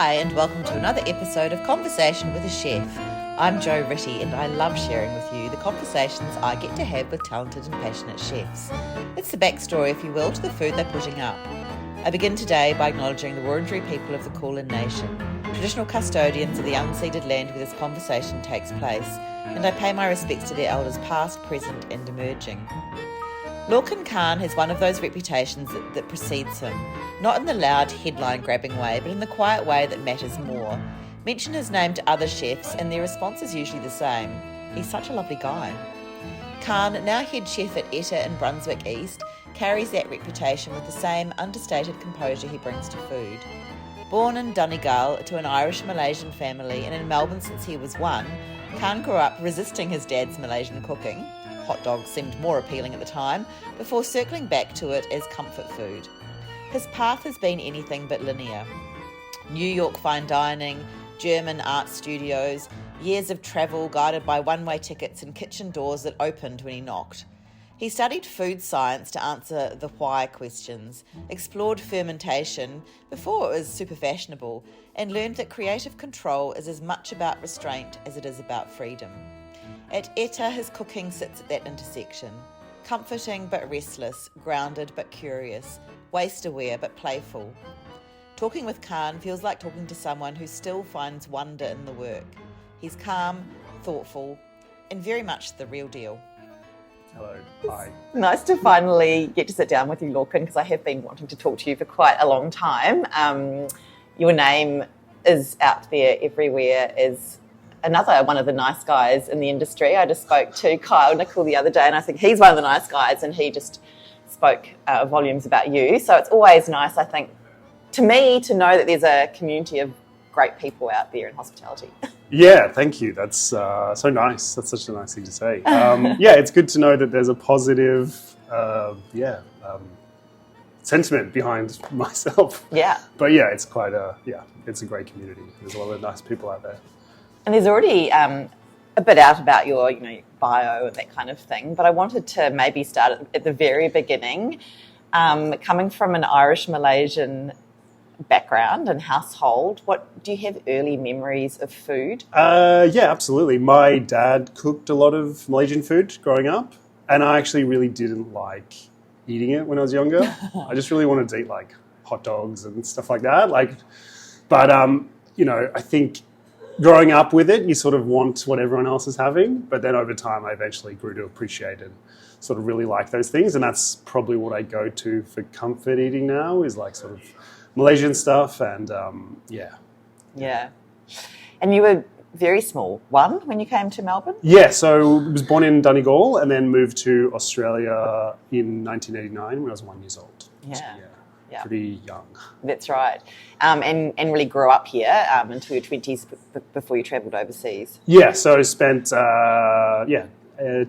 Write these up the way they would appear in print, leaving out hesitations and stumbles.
Hi, and welcome to another episode of Conversation with a Chef. I'm Jo Ritty, and I love sharing with you the conversations I get to have with talented and passionate chefs. It's the backstory, if you will, to the food they're putting up. I begin today by acknowledging the Wurundjeri people of the Kulin Nation, traditional custodians of the unceded land where this conversation takes place, and I pay my respects to their elders past, present and emerging. Lorcan Kan has one of those reputations that precedes him, not in the loud headline-grabbing way, but in the quiet way that matters more. Mention his name to other chefs and their response is usually the same. He's such a lovely guy. Kan, now head chef at Etta in Brunswick East, carries that reputation with the same understated composure he brings to food. Born in Donegal to an Irish-Malaysian family and in Melbourne since he was 1, Kan grew up resisting his dad's Malaysian cooking. Hot dogs seemed more appealing at the time, before circling back to it as comfort food. His path has been anything but linear. New York fine dining, German art studios, years of travel guided by one-way tickets and kitchen doors that opened when he knocked. He studied food science to answer the why questions, explored fermentation before it was super fashionable, and learned that creative control is as much about restraint as it is about freedom. At Etta, his cooking sits at that intersection. Comforting but restless, grounded but curious, waste-aware but playful. Talking with Kan feels like talking to someone who still finds wonder in the work. He's calm, thoughtful, and very much the real deal. Hello. Hi. Nice to finally get to sit down with you, Lorcan, because I have been wanting to talk to you for quite a long time. Your name is out there everywhere as another one of the nice guys in the industry. I just spoke to Kyle Nickel the other day, and I think he's one of the nice guys, and he just spoke volumes about you. So it's always nice, I think, to me, to know that there's a community of great people out there in hospitality. Yeah, thank you. That's so nice. That's such a nice thing to say. Yeah, it's good to know that there's a positive, sentiment behind myself. Yeah. But yeah, it's quite it's a great community. There's a lot of nice people out there. And there's already a bit out about your, bio and that kind of thing. But I wanted to maybe start at the very beginning. Coming from an Irish-Malaysian background and household, do you have early memories of food? Yeah, absolutely. My dad cooked a lot of Malaysian food growing up, and I actually really didn't like eating it when I was younger. I just really wanted to eat like hot dogs and stuff like that. But I think growing up with it, you sort of want what everyone else is having, but then over time I eventually grew to appreciate and sort of really like those things, and that's probably what I go to for comfort eating now, is like sort of Malaysian stuff, and Yeah. And you were very small, 1, when you came to Melbourne? Yeah, so I was born in Donegal and then moved to Australia in 1989 when I was 1 year old. Yeah. So, pretty young. That's right. And really grew up here until your 20s before you travelled overseas. Yeah, so I spent, till I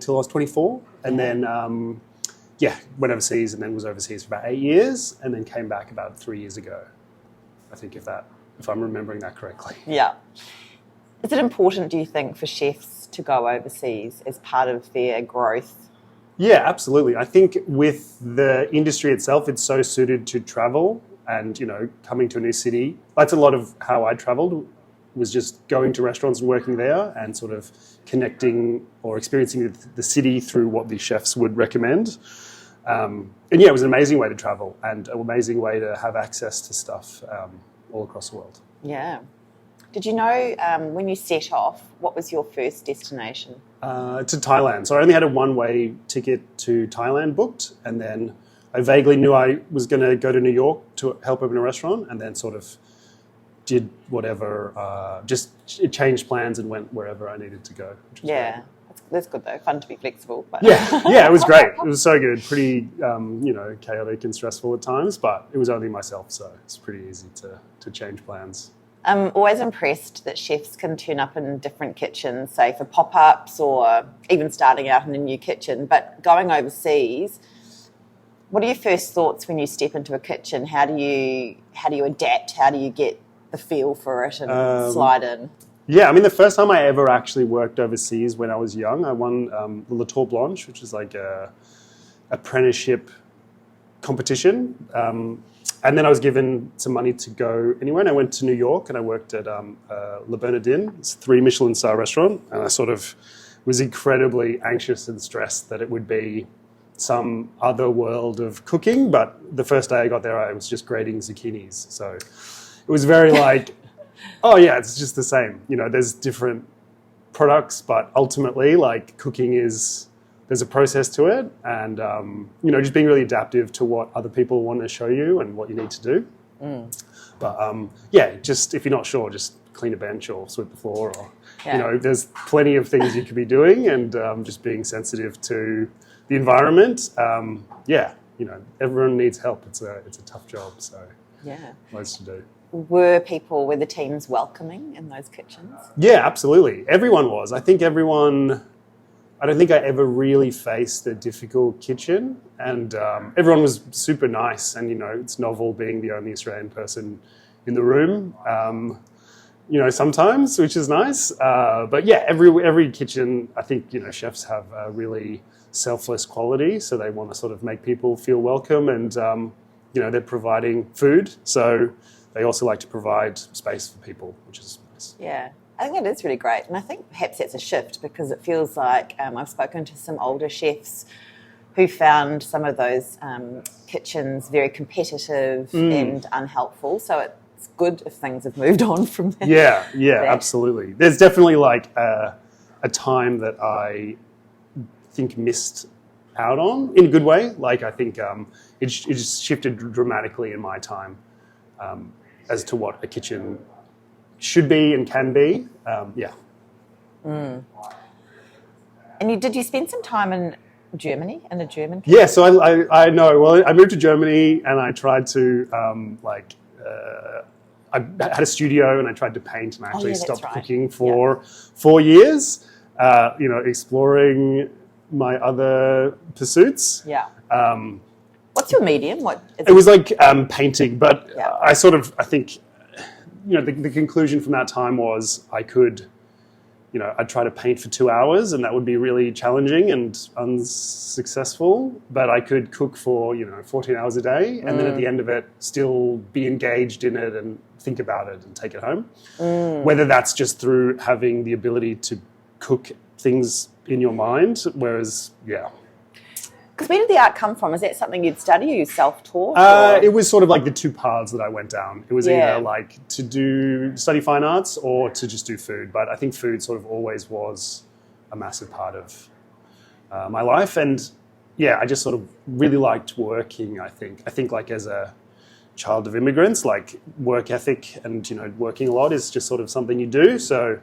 was 24, and then, went overseas and then was overseas for about 8 years and then came back about 3 years ago, I think, if I'm remembering that correctly. Yeah. Is it important, do you think, for chefs to go overseas as part of their growth? Yeah, absolutely. I think with the industry itself, it's so suited to travel and, coming to a new city. That's a lot of how I travelled, was just going to restaurants and working there and sort of connecting or experiencing the city through what the chefs would recommend. It was an amazing way to travel and an amazing way to have access to stuff all across the world. Yeah. Did you know when you set off, what was your first destination? To Thailand. So I only had a one-way ticket to Thailand booked, and then I vaguely knew I was going to go to New York to help open a restaurant, and then sort of did whatever, just changed plans and went wherever I needed to go. Yeah, that's good though. Fun to be flexible. But. Yeah, it was great. It was so good. Pretty, chaotic and stressful at times, but it was only myself, so it's pretty easy to change plans. I'm always impressed that chefs can turn up in different kitchens, say for pop-ups or even starting out in a new kitchen. But going overseas, what are your first thoughts when you step into a kitchen? How do you adapt? How do you get the feel for it and slide in? Yeah, I mean, the first time I ever actually worked overseas when I was young, I won the La Tour Blanche, which is like a apprenticeship competition. And then I was given some money to go anywhere, and I went to New York, and I worked at Le Bernardin. It's a 3 Michelin star restaurant, and I sort of was incredibly anxious and stressed that it would be some other world of cooking. But the first day I got there, I was just grating zucchinis. So it was very like, oh yeah, it's just the same. You know, there's different products, but ultimately, like, cooking is, there's a process to it, and you know, just being really adaptive to what other people want to show you and what you need to do. But yeah, just if you're not sure, just clean a bench or sweep the floor, or you know, there's plenty of things you could be doing, and just being sensitive to the environment. Yeah, you know, everyone needs help. It's a tough job, so loads to do. Were the teams welcoming in those kitchens? Yeah, absolutely. Everyone was. I don't think I ever really faced a difficult kitchen, and everyone was super nice, and, you know, it's novel being the only Australian person in the room, you know, sometimes, which is nice. But yeah, every kitchen, I think, you know, chefs have a really selfless quality, so they want to sort of make people feel welcome, and, you know, they're providing food, so they also like to provide space for people, which is nice. Yeah, I think that is really great. And I think perhaps that's a shift, because it feels like I've spoken to some older chefs who found some of those kitchens very competitive and unhelpful. So it's good if things have moved on from there. Yeah, absolutely. There's definitely like a time that I think missed out on in a good way. Like, I think it just shifted dramatically in my time. As to what a kitchen should be and can be, And did you spend some time in Germany, in a German kitchen? Yeah, so I know. Well, I moved to Germany, and I tried to, I had a studio, and I tried to paint, and I actually stopped cooking for 4 years, you know, exploring my other pursuits. Yeah. What's your medium? It was like painting, but I think, you know, the conclusion from that time was I could, you know, I'd try to paint for 2 hours, and that would be really challenging and unsuccessful, but I could cook for, you know, 14 hours a day, and then at the end of it, still be engaged in it and think about it and take it home. Whether that's just through having the ability to cook things in your mind, whereas, Because where did the art come from? Is that something you'd study, or you self-taught? It was sort of like the two paths that I went down. It was either like to study fine arts or to just do food. But I think food sort of always was a massive part of my life. And yeah, I just sort of really liked working, I think. I think like as a child of immigrants, like work ethic and, you know, working a lot is just sort of something you do. So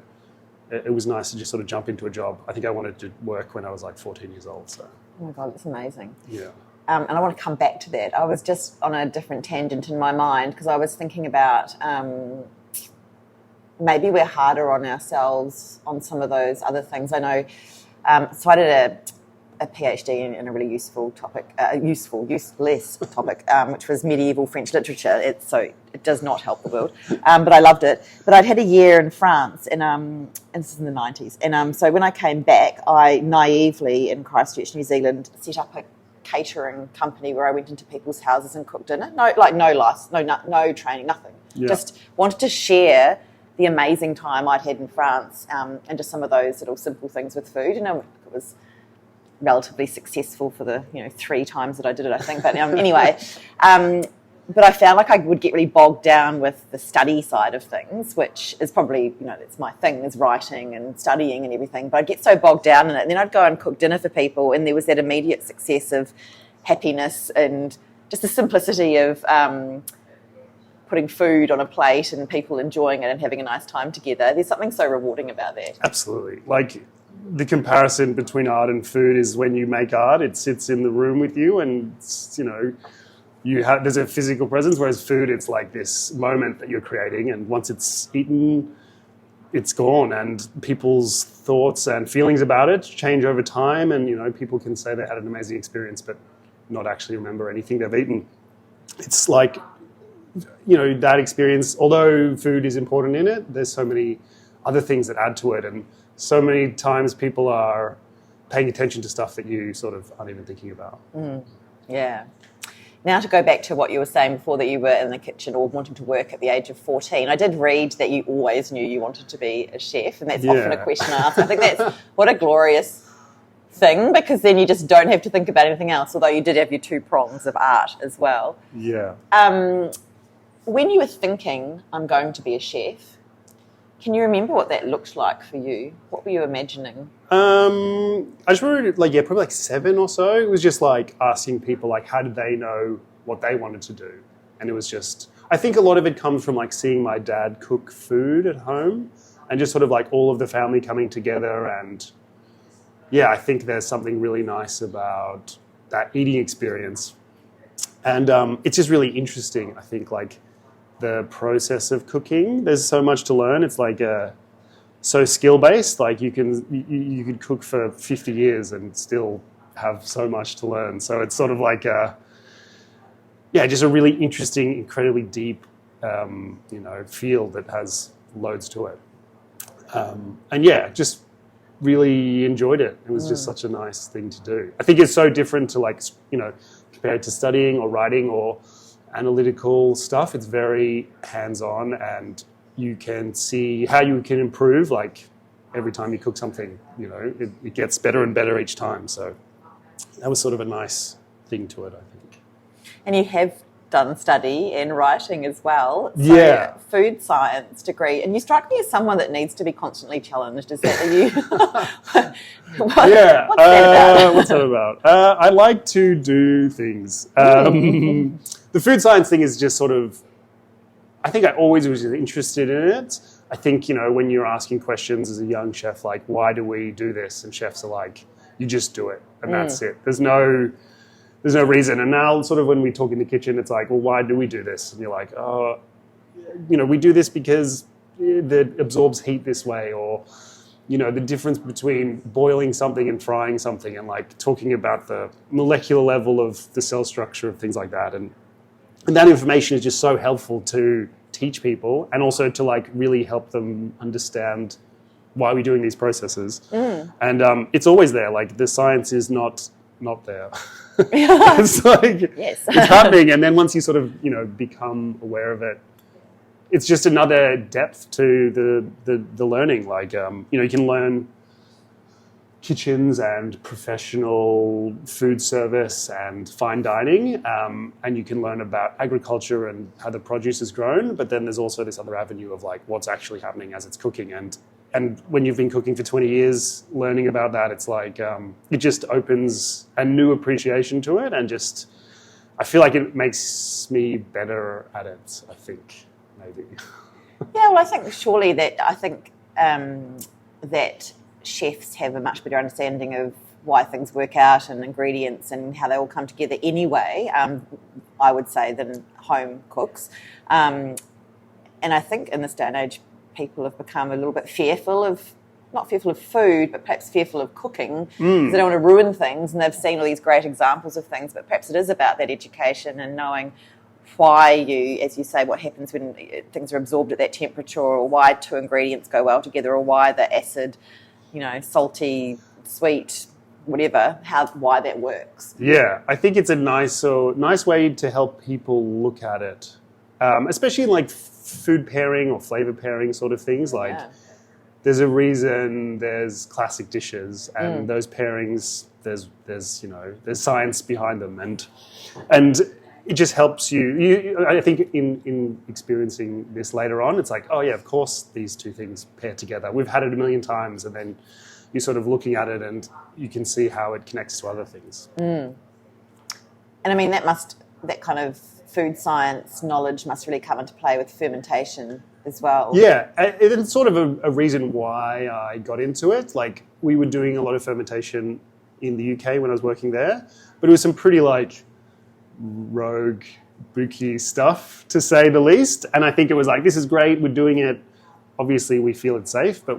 it was nice to just sort of jump into a job. I think I wanted to work when I was like 14 years old, so... Oh my God, that's amazing. Yeah. And I want to come back to that. I was just on a different tangent in my mind, because I was thinking about maybe we're harder on ourselves on some of those other things. I know, so I did a PhD in a really useful topic, useless topic, which was medieval French literature. It does not help the world, but I loved it. But I'd had a year in France, and this is in the 90s. And so when I came back, I naively, in Christchurch, New Zealand, set up a catering company where I went into people's houses and cooked dinner. No training, nothing. Yeah. Just wanted to share the amazing time I'd had in France, and just some of those little simple things with food. And it was relatively successful for the 3 times that I did it, I think. But anyway, but I found like I would get really bogged down with the study side of things, which is probably, it's my thing, is writing and studying and everything. But I'd get so bogged down in it. And then I'd go and cook dinner for people, and there was that immediate success of happiness and just the simplicity of putting food on a plate and people enjoying it and having a nice time together. There's something so rewarding about that. Absolutely. Like, the comparison between art and food is when you make art, it sits in the room with you, and there's a physical presence, whereas food, it's like this moment that you're creating, and once it's eaten, it's gone, and people's thoughts and feelings about it change over time, and people can say they had an amazing experience but not actually remember anything they've eaten. It's like, that experience, although food is important in it, there's so many other things that add to it, and so many times people are paying attention to stuff that you sort of aren't even thinking about. Yeah. Now to go back to what you were saying before, that you were in the kitchen or wanting to work at the age of 14, I did read that you always knew you wanted to be a chef, and that's often a question I ask. I think that's what a glorious thing, because then you just don't have to think about anything else, although you did have your two prongs of art as well. Yeah. When you were thinking, I'm going to be a chef, can you remember what that looked like for you? What were you imagining? I just remember, probably like 7 or so. It was just like asking people, like, how did they know what they wanted to do? And it was just, I think a lot of it comes from like seeing my dad cook food at home and just sort of like all of the family coming together. And yeah, I think there's something really nice about that eating experience. And it's just really interesting, I think, like the process of cooking. There's so much to learn. It's like so skill-based. Like you could cook for 50 years and still have so much to learn. So it's sort of like just a really interesting, incredibly deep, field that has loads to it. Just really enjoyed it. It was just such a nice thing to do. I think it's so different to compared to studying or writing or analytical stuff. It's very hands-on, and you can see how you can improve. Like every time you cook something, it gets better and better each time. So that was sort of a nice thing to it, I think. And you have done study in writing as well. So yeah. Food science degree. And you strike me as someone that needs to be constantly challenged. Is that you? What's that about? What's that about? I like to do things. The food science thing is just sort of, I think I always was interested in it. I think, when you're asking questions as a young chef, like, why do we do this? And chefs are like, you just do it. And that's it. There's no reason. And now sort of when we talk in the kitchen, it's like, well, why do we do this? And you're like, we do this because it absorbs heat this way, or, the difference between boiling something and frying something, and like talking about the molecular level of the cell structure of things like that. And that information is just so helpful to teach people, and also to like really help them understand why we're doing these processes. And it's always there. Like the science is not there. It's like, yes. It's happening. And then once you sort of, become aware of it, it's just another depth to the learning. Like, you can learn kitchens and professional food service and fine dining, and you can learn about agriculture and how the produce is grown. But then there's also this other avenue of like what's actually happening as it's cooking. And when you've been cooking for 20 years, learning about that, it's like it just opens a new appreciation to it, and just I feel like it makes me better at it, I think, maybe. Yeah, well, I think surely that that chefs have a much better understanding of why things work out and ingredients and how they all come together anyway, I would say, than home cooks. And I think in this day and age, people have become a little bit not fearful of food, but perhaps fearful of cooking, because they don't want to ruin things, and they've seen all these great examples of things, but perhaps it is about that education and knowing why as you say, what happens when things are absorbed at that temperature, or why two ingredients go well together, or why the acid, salty, sweet, whatever, why that works. Yeah, I think it's a nice way to help people look at it, especially in like food pairing or flavor pairing sort of things. Like, there's a reason there's classic dishes, and those pairings, there's science behind them, and it just helps you. I think in experiencing this later on, it's like, oh yeah, of course these two things pair together. We've had it a million times, and then you're sort of looking at it and you can see how it connects to other things. And I mean, that kind of food science knowledge must really come into play with fermentation as well. Yeah, it's sort of a reason why I got into it. Like, we were doing a lot of fermentation in the UK when I was working there, but it was some pretty like rogue, booky stuff, to say the least. And I think it was like, this is great, we're doing it, obviously we feel it's safe, but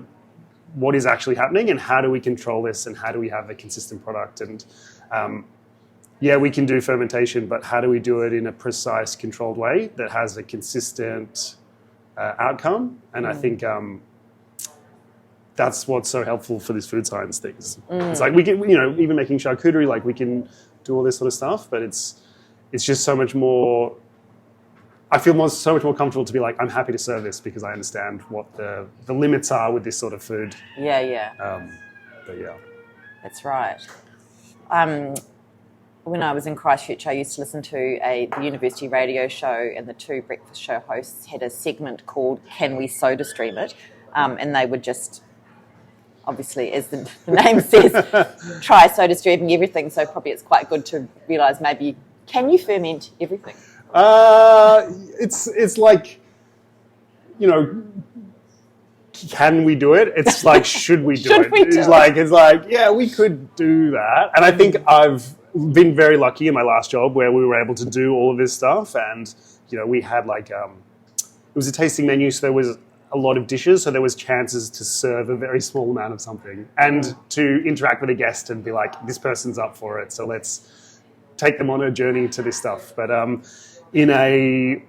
what is actually happening, and how do we control this, and how do we have a consistent product? And we can do fermentation, but how do we do it in a precise, controlled way that has a consistent outcome? And I think that's what's so helpful for these food science things. It's like we can, even making charcuterie, like we can do all this sort of stuff, but it's just so much more. I feel so much more comfortable to be like, I'm happy to serve this because I understand what the limits are with this sort of food. Yeah. But yeah. That's right. When I was in Christchurch, I used to listen to the university radio show, and the two breakfast show hosts had a segment called Can We Soda Stream It? And they would just, obviously, as the name says, try soda streaming everything. So probably it's quite good to realise maybe, can you ferment everything? It's like, can we do it? It's like, should we do it? It's like, yeah, we could do that. And I think I've been very lucky in my last job where we were able to do all of this stuff. And, we had it was a tasting menu, so there was a lot of dishes. So there was chances to serve a very small amount of something and to interact with a guest and be like, this person's up for it. So let's take them on a journey to this stuff. But in a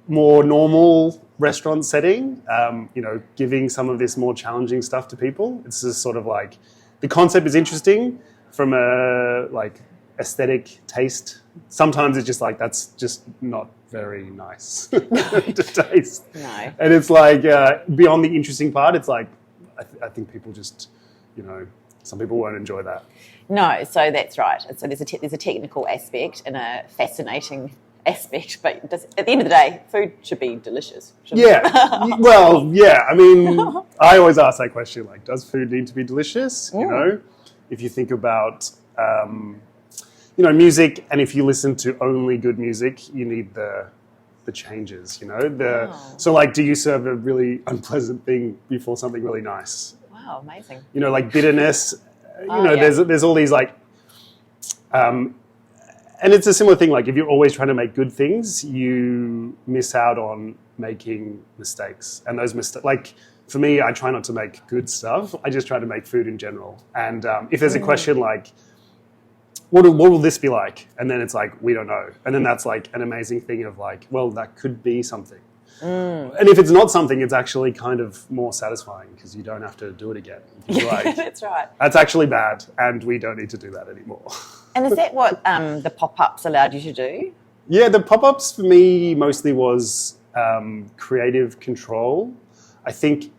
more normal restaurant setting, giving some of this more challenging stuff to people, it's just sort of like, the concept is interesting from a aesthetic taste. Sometimes it's just like, that's just not very nice to taste. No. And it's like, beyond the interesting part, it's like, I think people just, some people won't enjoy that. No, so that's right. So there's a technical aspect and a fascinating aspect, but at the end of the day, food should be delicious. Yeah. Well, yeah. I mean, I always ask that question, like, does food need to be delicious? If you think about, music, and if you listen to only good music, you need the changes, So like, do you serve a really unpleasant thing before something really nice? Wow, amazing. Like bitterness, there's all these and it's a similar thing, like if you're always trying to make good things, you miss out on making mistakes. And those mistakes, like for me, I try not to make good stuff. I just try to make food in general. And if there's a question like, what will this be like? And then it's like, we don't know. And then that's like an amazing thing of like, well, that could be something. And if it's not something, it's actually kind of more satisfying because you don't have to do it again. Like, that's right. That's actually bad, and we don't need to do that anymore. And is that what the pop-ups allowed you to do? Yeah, the pop-ups for me mostly was creative control. I think,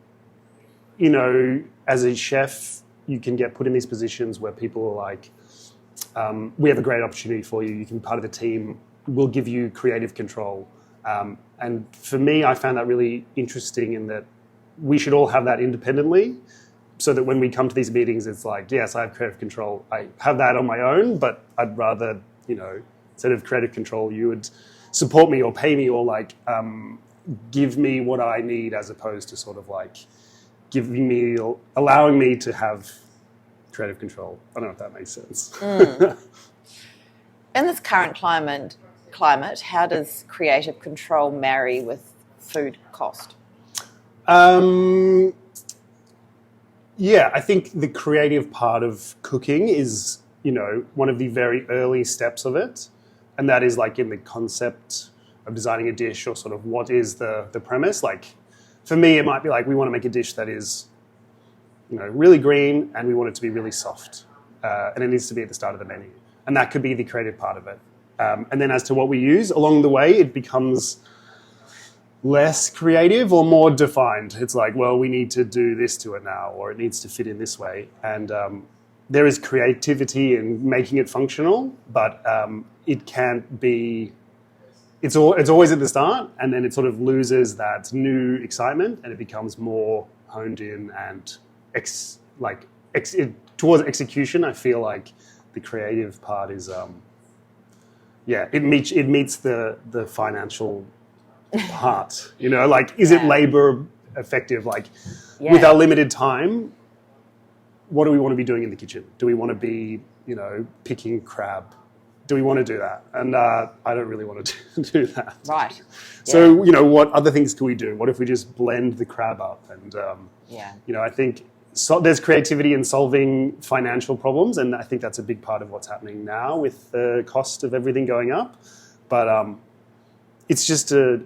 as a chef, you can get put in these positions where people are like, we have a great opportunity for you. You can be part of the team. We'll give you creative control. And for me, I found that really interesting in that we should all have that independently so that when we come to these meetings, it's like, yes, I have creative control. I have that on my own, but I'd rather, instead of creative control, you would support me or pay me or give me what I need as opposed to sort of like allowing me to have creative control. I don't know if that makes sense. In this current climate, how does creative control marry with food cost? Yeah, I think the creative part of cooking is, one of the very early steps of it. And that is like in the concept of designing a dish or sort of what is the premise. Like for me, it might be like we want to make a dish that is, really green and we want it to be really soft. And it needs to be at the start of the menu. And that could be the creative part of it. And then as to what we use, along the way, it becomes less creative or more defined. It's like, well, we need to do this to it now, or it needs to fit in this way. And there is creativity in making it functional, but it can't be... It's always at the start, and then it sort of loses that new excitement, and it becomes more honed in and towards execution. I feel like the creative part is... it meets the financial part, is it labor effective? With our limited time, what do we want to be doing in the kitchen? Do we want to be, picking crab? Do we want to do that? And I don't really want to do that. Right. Yeah. So, what other things can we do? What if we just blend the crab up? And, I think there's creativity in solving financial problems, and I think that's a big part of what's happening now with the cost of everything going up. But it's just a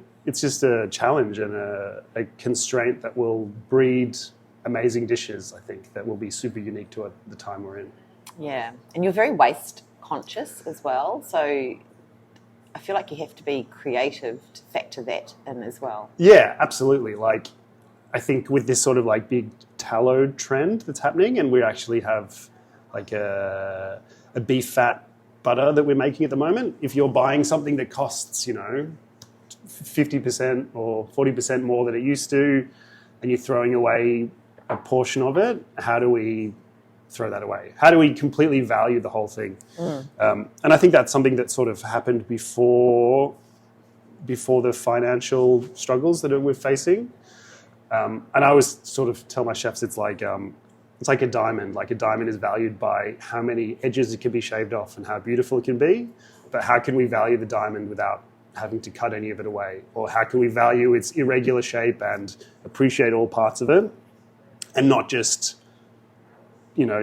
challenge and a constraint that will breed amazing dishes, I think, that will be super unique to the time we're in. Yeah, and you're very waste conscious as well. So feel like you have to be creative to factor that in as well. Yeah, absolutely. Like, I think with this sort of like big tallow trend that's happening, and we actually have like a beef fat butter that we're making at the moment. If you're buying something that costs, 50% or 40% more than it used to, and you're throwing away a portion of it, how do we throw that away? How do we completely value the whole thing? And I think that's something that sort of happened before the financial struggles that we're facing. And I always sort of tell my chefs it's like a diamond. Like, a diamond is valued by how many edges it can be shaved off and how beautiful it can be. But how can we value the diamond without having to cut any of it away? Or how can we value its irregular shape and appreciate all parts of it, and not just,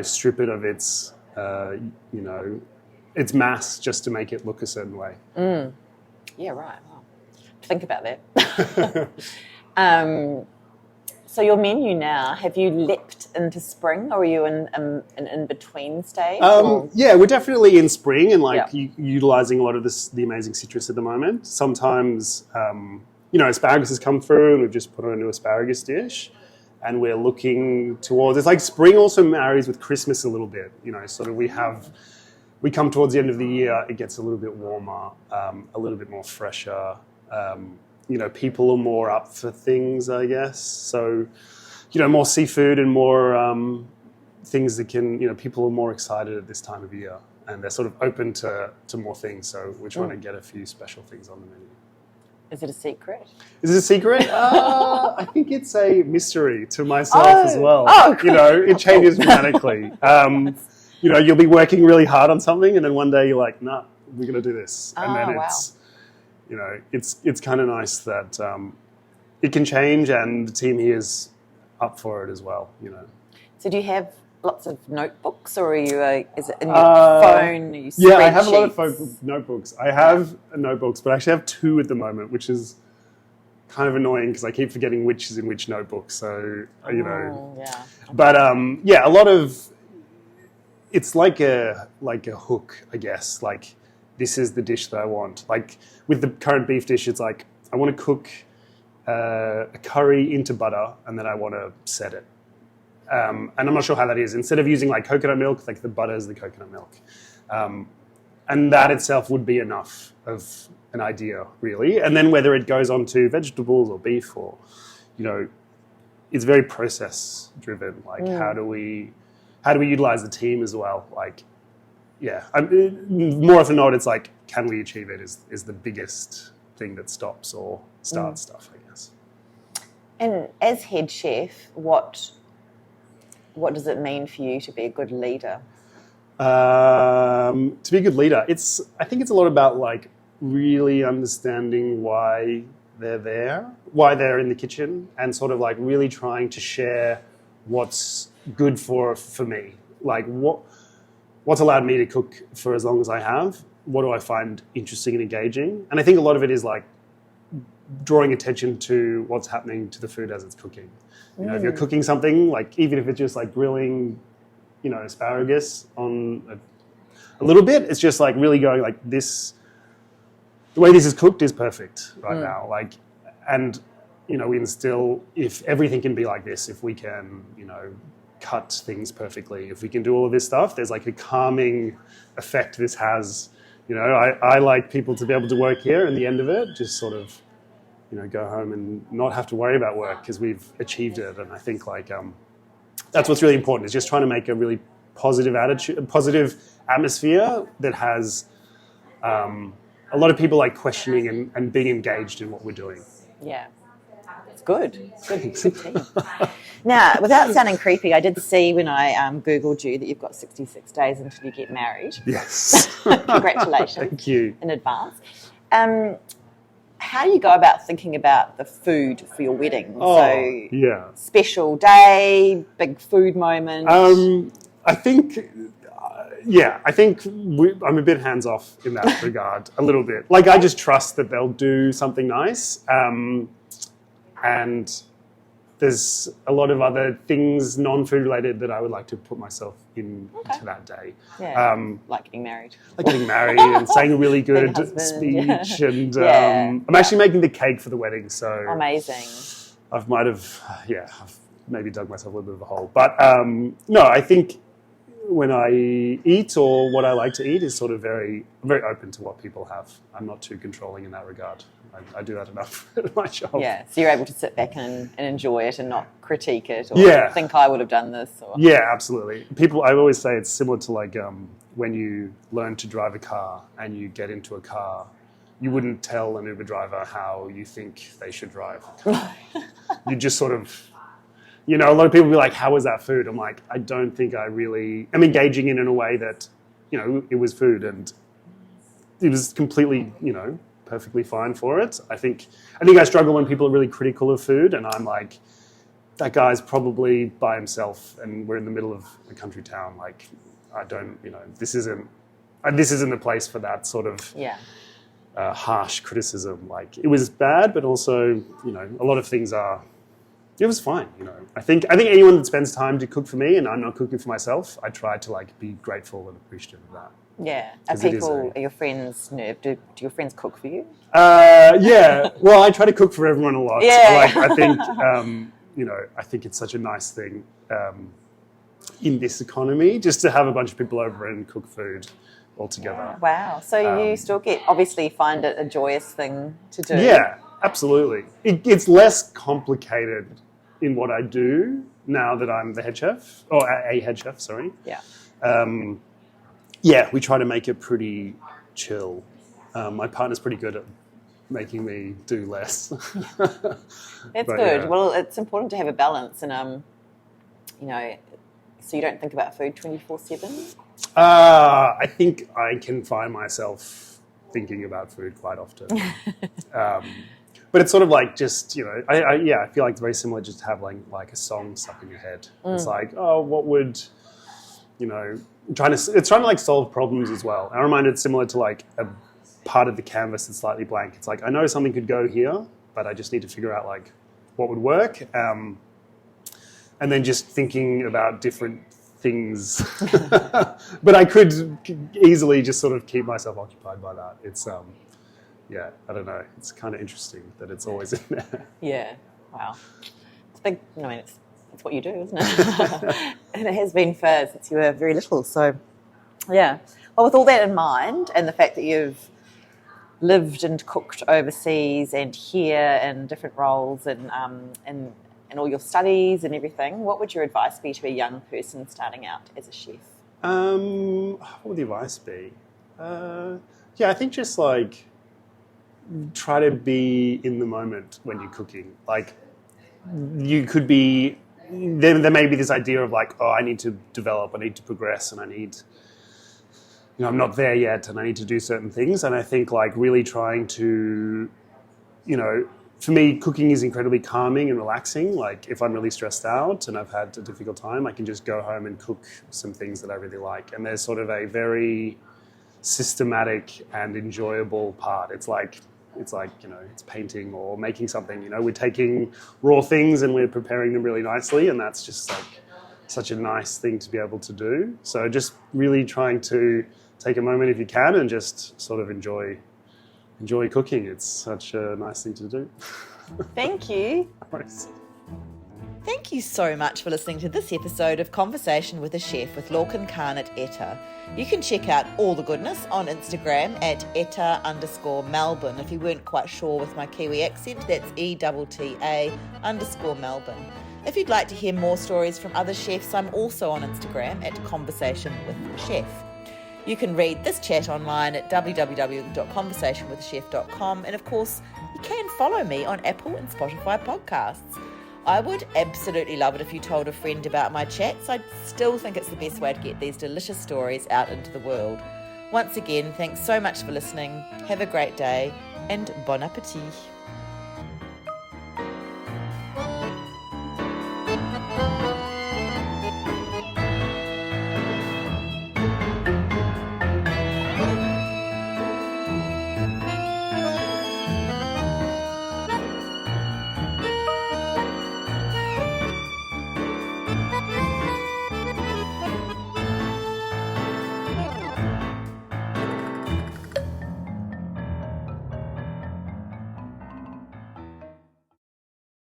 strip it of its, its mass just to make it look a certain way. Yeah, right. Wow. Think about that. So your menu now, have you leapt into spring, or are you in an in-between stage? Yeah, we're definitely in spring and utilising a lot of the amazing citrus at the moment. Sometimes, asparagus has come through and we've just put on a new asparagus dish, and we're looking towards, it's like spring also marries with Christmas a little bit, sort of we come towards the end of the year, it gets a little bit warmer, a little bit more fresher. People are more up for things, I guess. So, more seafood and more things that can, people are more excited at this time of year, and they're sort of open to more things. So we're trying to get a few special things on the menu. Is it a secret? Is it a secret? I think it's a mystery to myself as well. Oh, cool. It changes dramatically. You'll be working really hard on something, and then one day you're like, nah, we're going to do this. And then it's kind of nice that it can change, and the team here is up for it as well. So do you have lots of notebooks, or is it in your phone? Yeah, I have a lot of notebooks. I have notebooks, but I actually have 2 at the moment, which is kind of annoying because I keep forgetting which is in which notebook. So Yeah. But a lot of it's like a hook, I guess. Like, this is the dish that I want. Like, with the current beef dish, it's like, I want to cook a curry into butter, and then I want to set it. And I'm not sure how that is. Instead of using like coconut milk, like the butter is the coconut milk. And that itself would be enough of an idea, really. And then whether it goes on to vegetables or beef or, it's very process driven. Like, how do we utilize the team as well? Like, yeah, more often than not, it's like, can we achieve it is the biggest thing that stops or starts stuff, I guess. And as head chef, what does it mean for you to be a good leader? To be a good leader, I think it's a lot about like really understanding why they're there, why they're in the kitchen, and sort of like really trying to share what's good for me. Like, what's allowed me to cook for as long as I have? What do I find interesting and engaging? And I think a lot of it is like drawing attention to what's happening to the food as it's cooking. If you're cooking something, like even if it's just like grilling, asparagus on a little bit, it's just like really going like this, the way this is cooked is perfect right now. Like, and, we instill, if everything can be like this, if we can, cut things perfectly, if we can do all of this stuff, there's like a calming effect this has. I like people to be able to work here, and the end of it, just sort of, go home and not have to worry about work because we've achieved it. And I think like that's what's really important, is just trying to make a really positive attitude, positive atmosphere that has a lot of people like questioning and being engaged in what we're doing. Yeah, it's good. Good team. Now, without sounding creepy, I did see when I Googled you that you've got 66 days until you get married. Yes. Congratulations. Thank you. In advance. How do you go about thinking about the food for your wedding? Yeah. Special day, big food moment. I think I'm a bit hands off in that regard, a little bit. Like, I just trust that they'll do something nice, and there's a lot of other things, non-food related, that I would like to put myself into that day. Yeah, like getting married. Like getting married and saying a really good husband, speech. And Yeah. I'm actually making the cake for the wedding, so Amazing. I've maybe dug myself a little bit of a hole. But no, I think when I eat, or what I like to eat, is sort of very, very open to what people have. I'm not too controlling in that regard. I do that enough at my job. Yeah, so you're able to sit back and enjoy it and not critique it or think I would have done this. Or... Yeah, absolutely. I always say it's similar to like when you learn to drive a car and you get into a car, you wouldn't tell an Uber driver how you think they should drive a car. You just sort of, a lot of people be like, how was that food? I'm like, I don't think I really am engaging in a way that, it was food, and it was completely, perfectly fine for it. I think I struggle when people are really critical of food, and I'm like, that guy's probably by himself and we're in the middle of a country town. Like, I don't, this isn't the place for that sort of harsh criticism. Like, it was bad, but also, a lot of things it was fine, I think anyone that spends time to cook for me, and I'm not cooking for myself, I try to like be grateful and appreciative of that. Yeah. Are your friends nerved? Do your friends cook for you? Yeah. Well, I try to cook for everyone a lot. Yeah. I think, I think it's such a nice thing in this economy, just to have a bunch of people over and cook food all together. Wow. So you still obviously find it a joyous thing to do. Yeah, absolutely. It's less complicated in what I do now that I'm the head chef, or a head chef, sorry. Yeah. Yeah, we try to make it pretty chill. My partner's pretty good at making me do less. That's good. Yeah. Well, it's important to have a balance, and so you don't think about food 24/7. I think I can find myself thinking about food quite often. But it's sort of like just, I feel like it's very similar just to have like a song stuck in your head. It's like, oh, what would, it's trying to like solve problems as well. I remind it's similar to like a part of the canvas that's slightly blank. It's like, I know something could go here, but I just need to figure out like what would work. And then just thinking about different things. But I could easily just sort of keep myself occupied by that. It's, I don't know. It's kind of interesting that it's always in there. Yeah. Wow. It's big. It's what you do, isn't it? And it has been since you were very little. So, yeah. Well, with all that in mind, and the fact that you've lived and cooked overseas and here in different roles, and all your studies and everything, what would your advice be to a young person starting out as a chef? What would the advice be? I think just like try to be in the moment when you're cooking. Like, you could be, there may be this idea of like, oh, I need to develop, I need to progress, and I need, I'm not there yet, and I need to do certain things. And I think like really trying to, for me, cooking is incredibly calming and relaxing. Like, if I'm really stressed out and I've had a difficult time, I can just go home and cook some things that I really like. And there's sort of a very systematic and enjoyable part. It's like it's painting or making something. We're taking raw things and we're preparing them really nicely, and that's just like such a nice thing to be able to do. So just really trying to take a moment if you can and just sort of enjoy cooking. It's such a nice thing to do. Thank you. Nice. Thank you so much for listening to this episode of Conversation with a Chef with Lorcan Kan at Etta. You can check out all the goodness on Instagram at Etta_Melbourne. If you weren't quite sure with my Kiwi accent, that's ETTA_Melbourne. If you'd like to hear more stories from other chefs, I'm also on Instagram at Conversation with Chef. You can read this chat online at www.conversationwithachef.com, and of course, you can follow me on Apple and Spotify podcasts. I would absolutely love it if you told a friend about my chats. I still think it's the best way to get these delicious stories out into the world. Once again, thanks so much for listening. Have a great day and bon appetit.